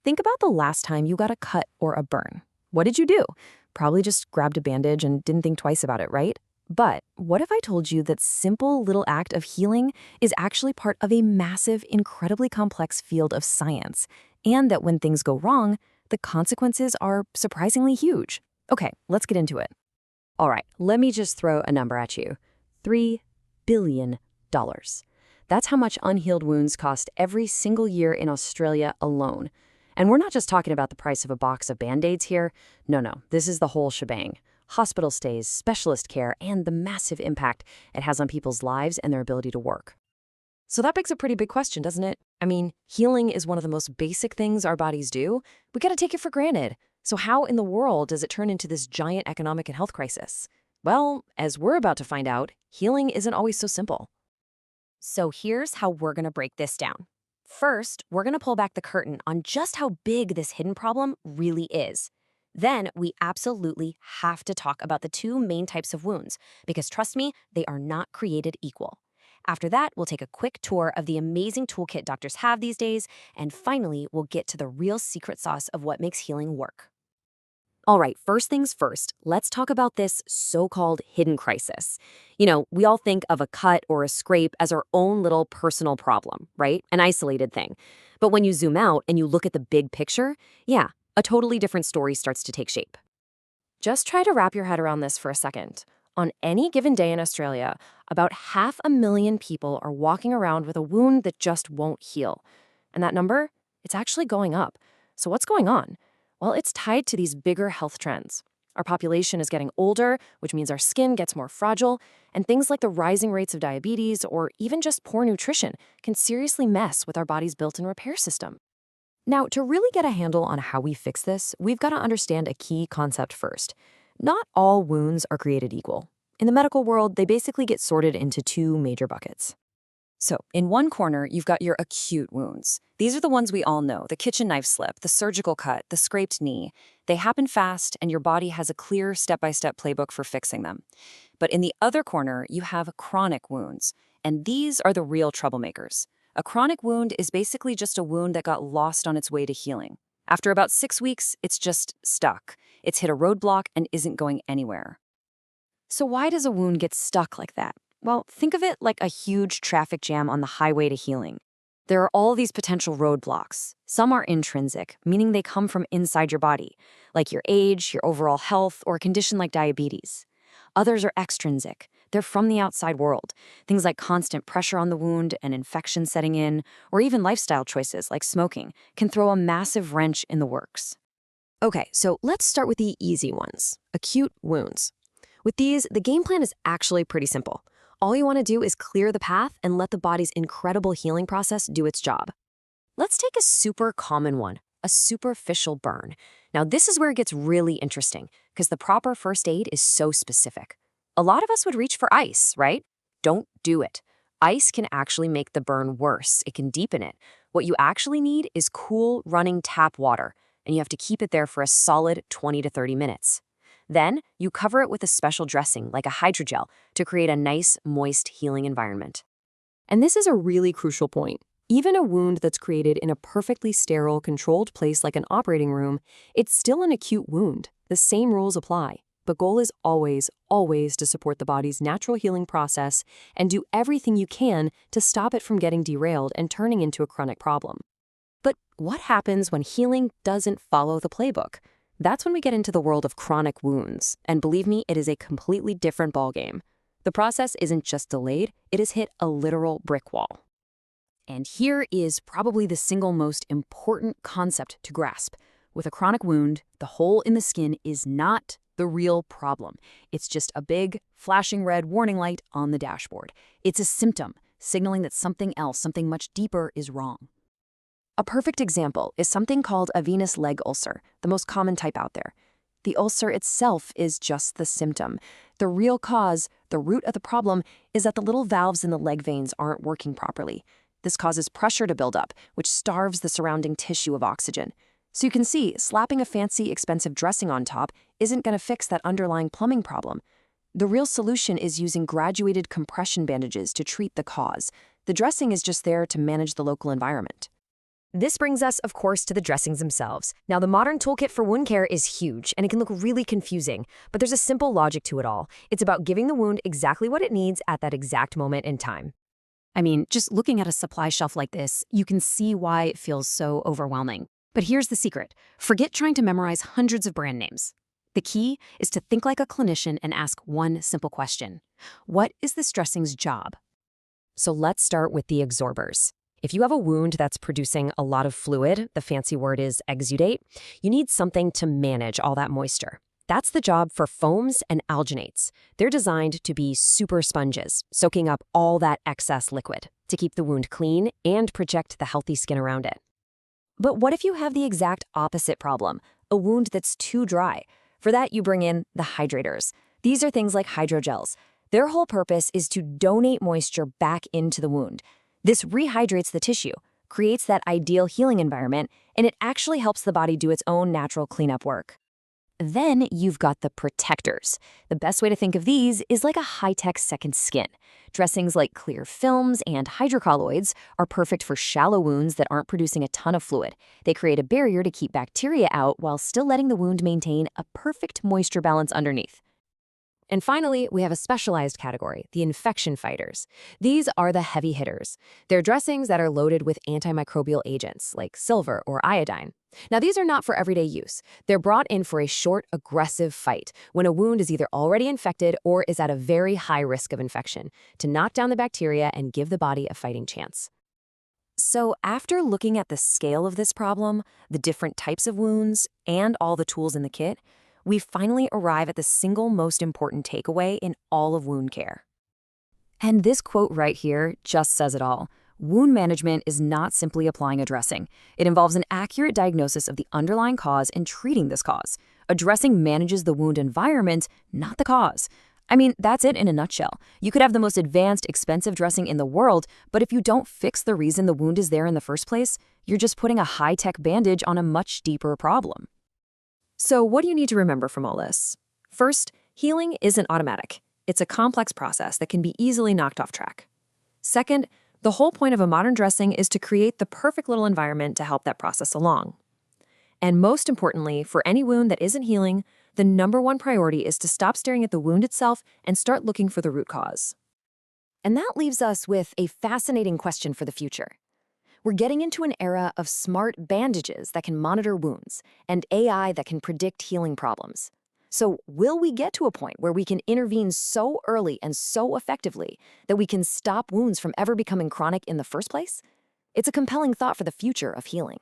Think about the last time you got a cut or a burn. What did you do? Probably just grabbed a bandage and didn't think twice about it, right? But what if I told you that simple little act of healing is actually part of a massive, incredibly complex field of science, and that when things go wrong, the consequences are surprisingly huge? Okay, let's get into it. All right, let me just throw a number at you. $3 billion. That's how much unhealed wounds cost every single year in Australia alone. And we're not just talking about the price of a box of Band-Aids here. No, this is the whole shebang. Hospital stays, specialist care, and the massive impact it has on people's lives and their ability to work. So that begs a pretty big question, doesn't it? I mean, healing is one of the most basic things our bodies do. We gotta take it for granted. So how in the world does it turn into this giant economic and health crisis? Well, as we're about to find out, healing isn't always so simple. So here's how we're gonna break this down. First, we're gonna pull back the curtain on just how big this hidden problem really is. Then we absolutely have to talk about the two main types of wounds, because trust me, they are not created equal. After that, we'll take a quick tour of the amazing toolkit doctors have these days, and finally, we'll get to the real secret sauce of what makes healing work. All right, first things first, let's talk about this so-called hidden crisis. We all think of a cut or a scrape as our own little personal problem, right? An isolated thing. But when you zoom out and you look at the big picture, yeah, a totally different story starts to take shape. Just try to wrap your head around this for a second. On any given day in Australia, about 500,000 people are walking around with a wound that just won't heal. And that number, it's actually going up. So what's going on? Well, it's tied to these bigger health trends. Our population is getting older, which means our skin gets more fragile, and things like the rising rates of diabetes or even just poor nutrition can seriously mess with our body's built-in repair system. Now, to really get a handle on how we fix this, we've got to understand a key concept first. Not all wounds are created equal. In the medical world, they basically get sorted into two major buckets. So, in one corner, you've got your acute wounds. These are the ones we all know: the kitchen knife slip, the surgical cut, the scraped knee. They happen fast, and your body has a clear step-by-step playbook for fixing them. But in the other corner, you have chronic wounds, and these are the real troublemakers. A chronic wound is basically just a wound that got lost on its way to healing. After about 6 weeks, it's just stuck. It's hit a roadblock and isn't going anywhere. So why does a wound get stuck like that? Well, think of it like a huge traffic jam on the highway to healing. There are all these potential roadblocks. Some are intrinsic, meaning they come from inside your body, like your age, your overall health, or a condition like diabetes. Others are extrinsic. They're from the outside world. Things like constant pressure on the wound, an infection setting in, or even lifestyle choices like smoking can throw a massive wrench in the works. Okay, so let's start with the easy ones, acute wounds. With these, the game plan is actually pretty simple. All you want to do is clear the path and let the body's incredible healing process do its job. Let's take a super common one, a superficial burn. Now, this is where it gets really interesting, because the proper first aid is so specific. A lot of us would reach for ice, right? Don't do it. Ice can actually make the burn worse. It can deepen it. What you actually need is cool, running tap water, and you have to keep it there for a solid 20 to 30 minutes. Then, you cover it with a special dressing, like a hydrogel, to create a nice, moist, healing environment. And this is a really crucial point. Even a wound that's created in a perfectly sterile, controlled place like an operating room, it's still an acute wound. The same rules apply. The goal is always to support the body's natural healing process and do everything you can to stop it from getting derailed and turning into a chronic problem. But what happens when healing doesn't follow the playbook? That's when we get into the world of chronic wounds, and believe me, it is a completely different ballgame. The process isn't just delayed, it has hit a literal brick wall. And here is probably the single most important concept to grasp. With a chronic wound, the hole in the skin is not the real problem. It's just a big, flashing red warning light on the dashboard. It's a symptom, signaling that something else, something much deeper, is wrong. A perfect example is something called a venous leg ulcer, the most common type out there. The ulcer itself is just the symptom. The real cause, the root of the problem, is that the little valves in the leg veins aren't working properly. This causes pressure to build up, which starves the surrounding tissue of oxygen. So you can see, slapping a fancy, expensive dressing on top isn't going to fix that underlying plumbing problem. The real solution is using graduated compression bandages to treat the cause. The dressing is just there to manage the local environment. This brings us, of course, to the dressings themselves. Now, the modern toolkit for wound care is huge, and it can look really confusing, but there's a simple logic to it all. It's about giving the wound exactly what it needs at that exact moment in time. I mean, just looking at a supply shelf like this, you can see why it feels so overwhelming. But here's the secret. Forget trying to memorize hundreds of brand names. The key is to think like a clinician and ask one simple question. What is this dressing's job? So let's start with the absorbers. If you have a wound that's producing a lot of fluid, the fancy word is exudate, you need something to manage all that moisture. That's the job for foams and alginates. They're designed to be super sponges, soaking up all that excess liquid to keep the wound clean and protect the healthy skin around it. But what if you have the exact opposite problem, a wound that's too dry? For that, you bring in the hydrators. These are things like hydrogels. Their whole purpose is to donate moisture back into the wound. This rehydrates the tissue, creates that ideal healing environment, and it actually helps the body do its own natural cleanup work. Then you've got the protectors. The best way to think of these is like a high-tech second skin. Dressings like clear films and hydrocolloids are perfect for shallow wounds that aren't producing a ton of fluid. They create a barrier to keep bacteria out while still letting the wound maintain a perfect moisture balance underneath. And finally, we have a specialized category, the infection fighters. These are the heavy hitters. They're dressings that are loaded with antimicrobial agents like silver or iodine. Now, these are not for everyday use. They're brought in for a short, aggressive fight when a wound is either already infected or is at a very high risk of infection, to knock down the bacteria and give the body a fighting chance. So after looking at the scale of this problem, the different types of wounds, and all the tools in the kit, we finally arrive at the single most important takeaway in all of wound care. And this quote right here just says it all. Wound management is not simply applying a dressing. It involves an accurate diagnosis of the underlying cause and treating this cause. A dressing manages the wound environment, not the cause. I mean, that's it in a nutshell. You could have the most advanced, expensive dressing in the world, but if you don't fix the reason the wound is there in the first place, you're just putting a high-tech bandage on a much deeper problem. So what do you need to remember from all this? First, healing isn't automatic. It's a complex process that can be easily knocked off track. Second, the whole point of a modern dressing is to create the perfect little environment to help that process along. And most importantly, for any wound that isn't healing, the number one priority is to stop staring at the wound itself and start looking for the root cause. And that leaves us with a fascinating question for the future. We're getting into an era of smart bandages that can monitor wounds and AI that can predict healing problems. So will we get to a point where we can intervene so early and so effectively that we can stop wounds from ever becoming chronic in the first place? It's a compelling thought for the future of healing.